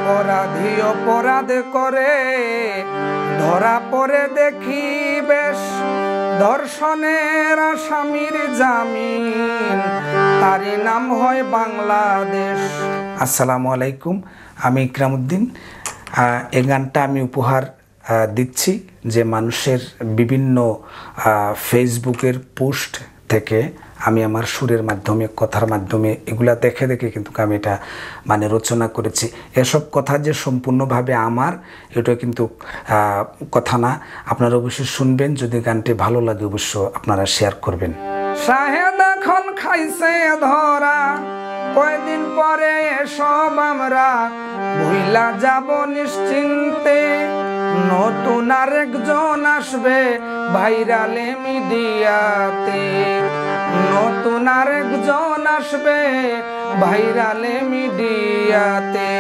অপরাধী অপরাধ করে ধরা পড়ে দেখি বেশ, ধর্ষণের আসামির জামিন, তারই নাম হয় বাংলাদেশ। আসসালামু আলাইকুম, আমি ইকরামউদ্দিন। এই গানটা আমি উপহার দিচ্ছি যে মানুষের বিভিন্ন ফেসবুকের পোস্ট থেকে আমি আমার সুরের মাধ্যমে, কথার মাধ্যমে এগুলা দেখে দেখে কিন্তু আমি এটা রচনা করেছি। এসব কথা যে সম্পূর্ণভাবে আমার, এটা কিন্তু কথা না। আপনারা অবশ্যই শুনবেন, যদি গানটি ভালো লাগে অবশ্য আপনারা শেয়ার করবেন। শাহেদ এখন খাইছে ধরা, কয়দিন পরে এসব আমরা ভুইলা যাব নিশ্চিন্তে। নতুন আরেকজন আসবে ভাইরালে মিডিয়াতে, নতুন আরেকজন আসবে ভাইরালে মিডিয়াতে।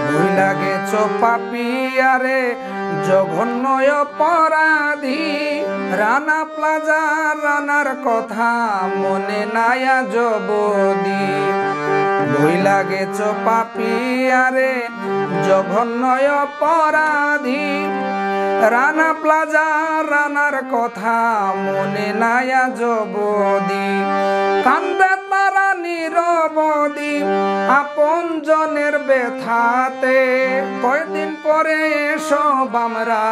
ভুইলা গেছো পাপিয়ারে জঘন্য অপরাধী, রানা প্লাজা রানার কথা মনে নাই আজ অবধি। ভুইলা গেছো পাপিয়ারে জঘন্য অপরাধী, রানা প্লাজা রানার কথা মনে নাই আজ অবধি। কান্দে তারা নীরবধি আপন জনের ব্যথাতে, কয়দিন পরে এসব আমরা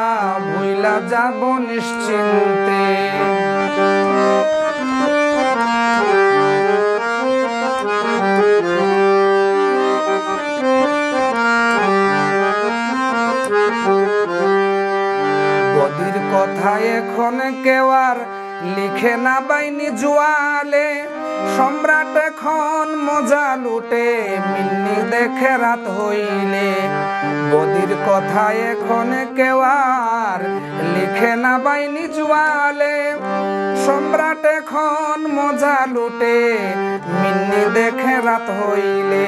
ভুইলা যাব নিশ্চিন্তে। বদির কথা এখন কেউ আর লিখে না বাইনি জুয়ালে, সম্রাট এখন মজা লুটে মিন্নি দেখে রাত হইলে। বদির কথা এখন কেউ আর লিখে না বাইনি জুয়ালে, সম্রাট এখন মজা লুটে মিন্নি দেখে রাত হইলে।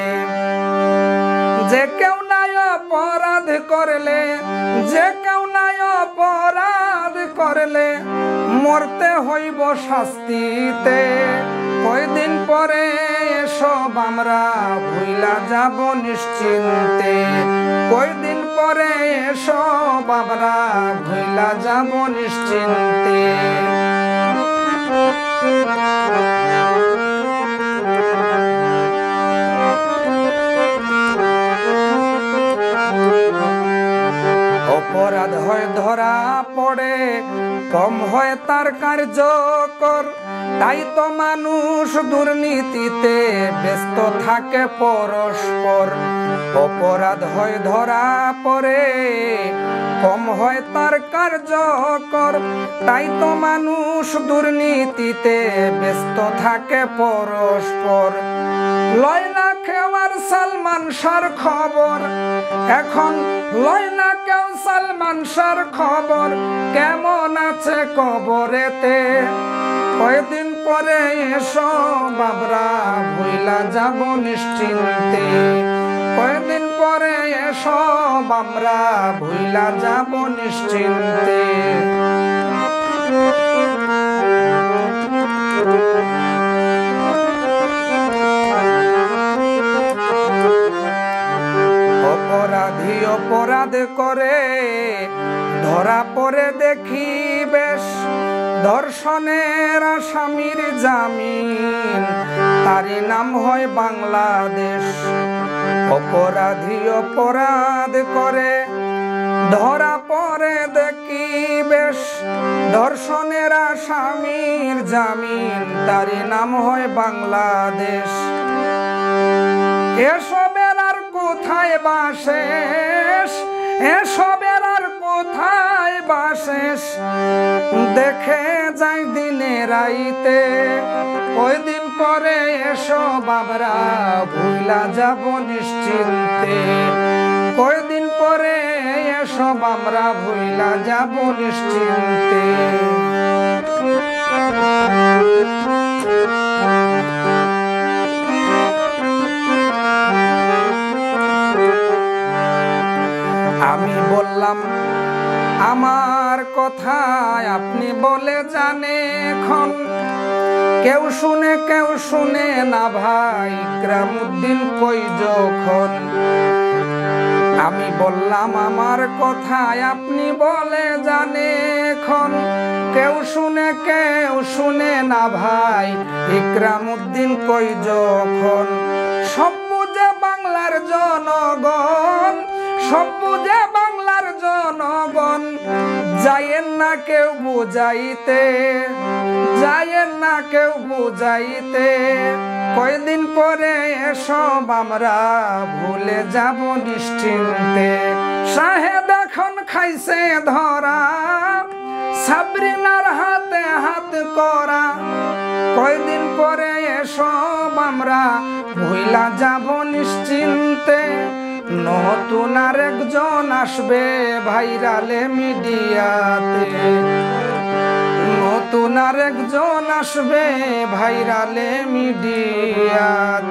যে কেউ নাই অপরাধ করলে, যে কেউ নাই অপরাধ করলে মরতে হইব শাস্তিতে। কয়দিন পরে এসব আমরা ভুইলা যাব নিশ্চিন্তে, কয়দিন পরে এসব আমরা ভুইলা যাব নিশ্চিন্তে। অপরাধ হয় ধরা পড়ে, কম হয় তার কার্যকর, তাই তো মানুষ দুর্নীতিতে ব্যস্ত থাকে পরস্পর। অপরাধ হয় ধরা পড়ে, কম হয় তার কার্যকর, তাই তো মানুষ দুর্নীতিতে ব্যস্ত থাকে পরস্পর। লয় না কেউ আর সালমান শাহর খবর, এখন লয় না কেউ সালমান শাহর খবর, কেমন আছে কবরেতে। কয়দিন পরে এসব আমরা ভুইলা যাব নিশ্চিন্তে, কয়দিন পরে এসব আমরা ভুইলা যাব নিশ্চিন্তে। অপরাধী অপরাধ করে ধরা পড়ে দেখি বেশ, ধর্ষণের আসামির জামিন, তারই নাম হয় বাংলাদেশ। অপরাধী অপরাধ করে ধরা পড়ে দেখি বেশ, ধর্ষণের আসামির জামিন, তারই নাম হয় বাংলাদেশ। এসবের আর কোথায় বাসেস, এসবের আর কোথায় বাসেস, দেখে যাই দিনে রাইতে। কয়দিন পরে এসব আমরা ভুইলা যাব নিশ্চিন্তে, কয়দিন পরে এসব আমরা ভুইলা যাব নিশ্চিন্তে। আমি বললাম আমার কথায় আপনি বলে জানে এখন কেউ শুনে না ভাই ইকরামউদ্দিন কই যখন আমি বললাম আমার কথায় আপনি বলে জানে এখন কেউ শুনে না ভাই ইকরামউদ্দিন কই যখন সব বুঝে বাংলার জনগণ সব বুঝে বাংলার জনগণ যায়েন না কেউ বুঝাইতে যায়েন না কেউ বুঝাইতে কয়দিন পরে এসব আমরা ভুলে যাব নিশ্চিন্তে শাহেদ এখন খাইছে ধরা সাবরিনার হাতে হাত করা কয়দিন পরে এসব আমরা ভুলা যাব নিশ্চিন্তে নতুন আরেকজন আসবে ভাইরালে মিডিয়াতে নতুন আরেকজন আসবে ভাইরালে মিডিয়াতে